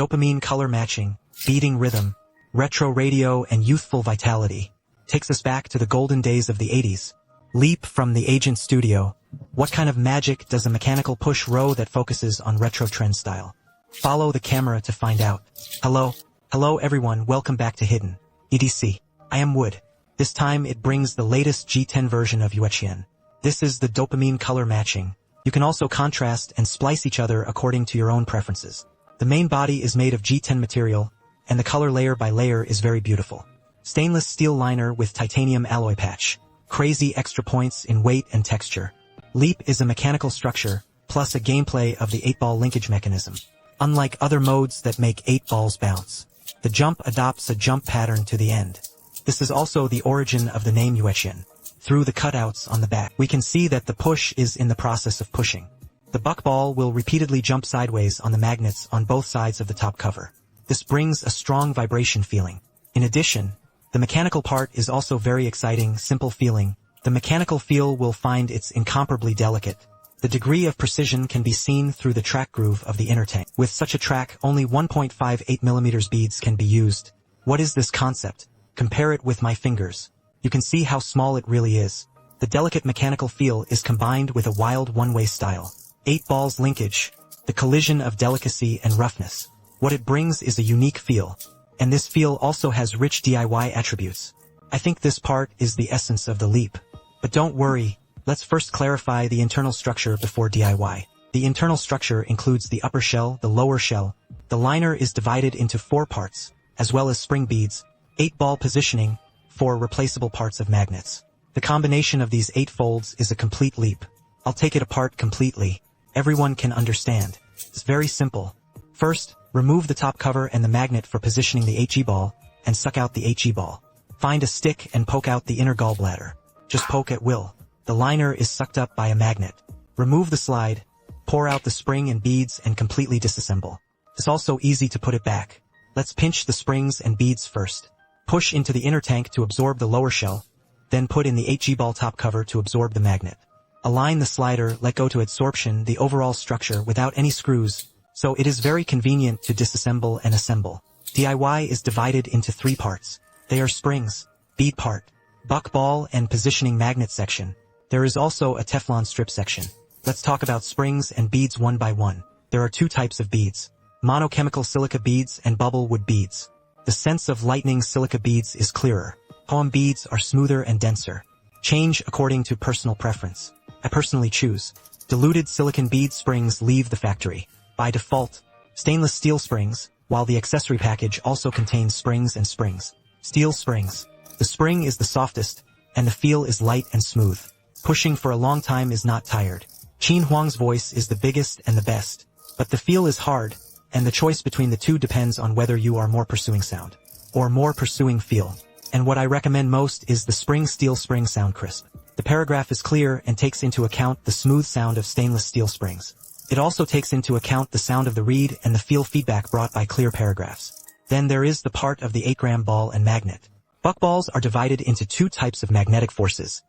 Dopamine color matching, beating rhythm, retro radio and youthful vitality. Takes us back to the golden days of the 80s. Leap from the Agent Studio. What kind of magic does a mechanical push row that focuses on retro trend style? Follow the camera to find out. Hello everyone, welcome back to Hidden EDC. I am Wood. This time it brings the latest G10 version of Yueqian. This is the dopamine color matching. You can also contrast and splice each other according to your own preferences. The main body is made of G10 material, and the color layer by layer is very beautiful. Stainless steel liner with titanium alloy patch. Crazy extra points in weight and texture. Leap is a mechanical structure, plus a gameplay of the 8-ball linkage mechanism. Unlike other modes that make 8 balls bounce, the jump adopts a jump pattern to the end. This is also the origin of the name Yueqian. Through the cutouts on the back, we can see that the push is in the process of pushing. The buckball will repeatedly jump sideways on the magnets on both sides of the top cover. This brings a strong vibration feeling. In addition, the mechanical part is also very exciting, simple feeling. The mechanical feel will find it's incomparably delicate. The degree of precision can be seen through the track groove of the inner tank. With such a track, only 1.58mm beads can be used. What is this concept? Compare it with my fingers. You can see how small it really is. The delicate mechanical feel is combined with a wild one-way style. 8 balls linkage, the collision of delicacy and roughness. What it brings is a unique feel. And this feel also has rich DIY attributes. I think this part is the essence of the leap. But don't worry, let's first clarify the internal structure before DIY. The internal structure includes the upper shell, the lower shell. The liner is divided into 4 parts, as well as spring beads, 8-ball positioning, 4 replaceable parts of magnets. The combination of these 8 folds is a complete leap. I'll take it apart completely. Everyone can understand. It's very simple. First, remove the top cover and the magnet for positioning the HE ball, and suck out the HE ball. Find a stick and poke out the inner gallbladder. Just poke at will. The liner is sucked up by a magnet. Remove the slide, pour out the spring and beads and completely disassemble. It's also easy to put it back. Let's pinch the springs and beads first. Push into the inner tank to absorb the lower shell, then put in the HE ball top cover to absorb the magnet. Align the slider, let go to absorption the overall structure without any screws, so it is very convenient to disassemble and assemble. DIY is divided into 3 parts. They are springs, bead part, buck ball and positioning magnet section. There is also a Teflon strip section. Let's talk about springs and beads one by one. There are 2 types of beads: monochemical silica beads and bubble wood beads. The sense of lightning silica beads is clearer. Poem beads are smoother and denser. Change according to personal preference. I personally choose diluted silicon bead springs leave the factory. By default, stainless steel springs, while the accessory package also contains springs and springs. Steel springs. The spring is the softest, and the feel is light and smooth. Pushing for a long time is not tired. Qin Huang's voice is the biggest and the best, but the feel is hard, and the choice between the two depends on whether you are more pursuing sound or more pursuing feel. And what I recommend most is the spring steel spring sound crisp. The paragraph is clear and takes into account the smooth sound of stainless steel springs. It also takes into account the sound of the read and the feel feedback brought by clear paragraphs. Then there is the part of the 8-gram ball and magnet. Buckballs are divided into 2 types of magnetic forces,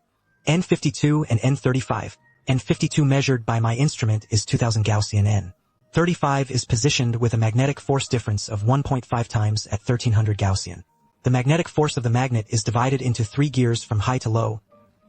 N52 and N35. N52 measured by my instrument is 2000 Gaussian N. 35 is positioned with a magnetic force difference of 1.5 times at 1300 Gaussian. The magnetic force of the magnet is divided into 3 gears from high to low,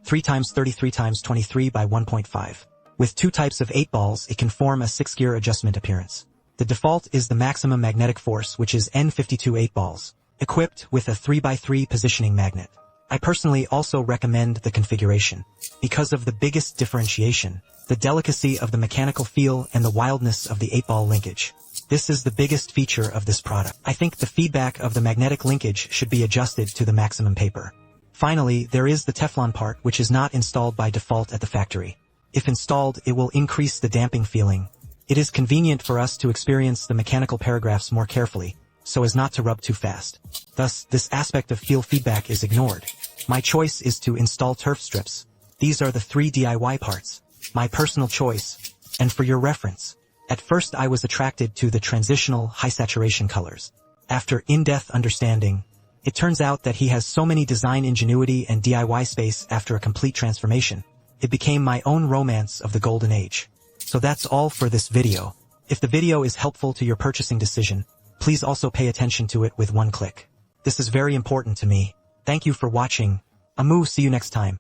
3 times 33 times 23 by 1.5. With 2 types of 8 balls, it can form a 6-gear adjustment appearance. The default is the maximum magnetic force, which is N52 8 balls, equipped with a 3x3 positioning magnet. I personally also recommend the configuration, because of the biggest differentiation, the delicacy of the mechanical feel and the wildness of the 8-ball linkage. This is the biggest feature of this product. I think the feedback of the magnetic linkage should be adjusted to the maximum paper. Finally, there is the Teflon part, which is not installed by default at the factory. If installed, it will increase the damping feeling. It is convenient for us to experience the mechanical paragraphs more carefully, so as not to rub too fast. Thus, this aspect of feel feedback is ignored. My choice is to install turf strips. These are the 3 DIY parts. My personal choice. And for your reference. At first I was attracted to the transitional high saturation colors. After in-depth understanding, it turns out that he has so many design ingenuity and DIY space after a complete transformation. It became my own romance of the golden age. So that's all for this video. If the video is helpful to your purchasing decision, Please also pay attention to it with one click. This is very important to me. Thank you for watching. Amu, see you next time.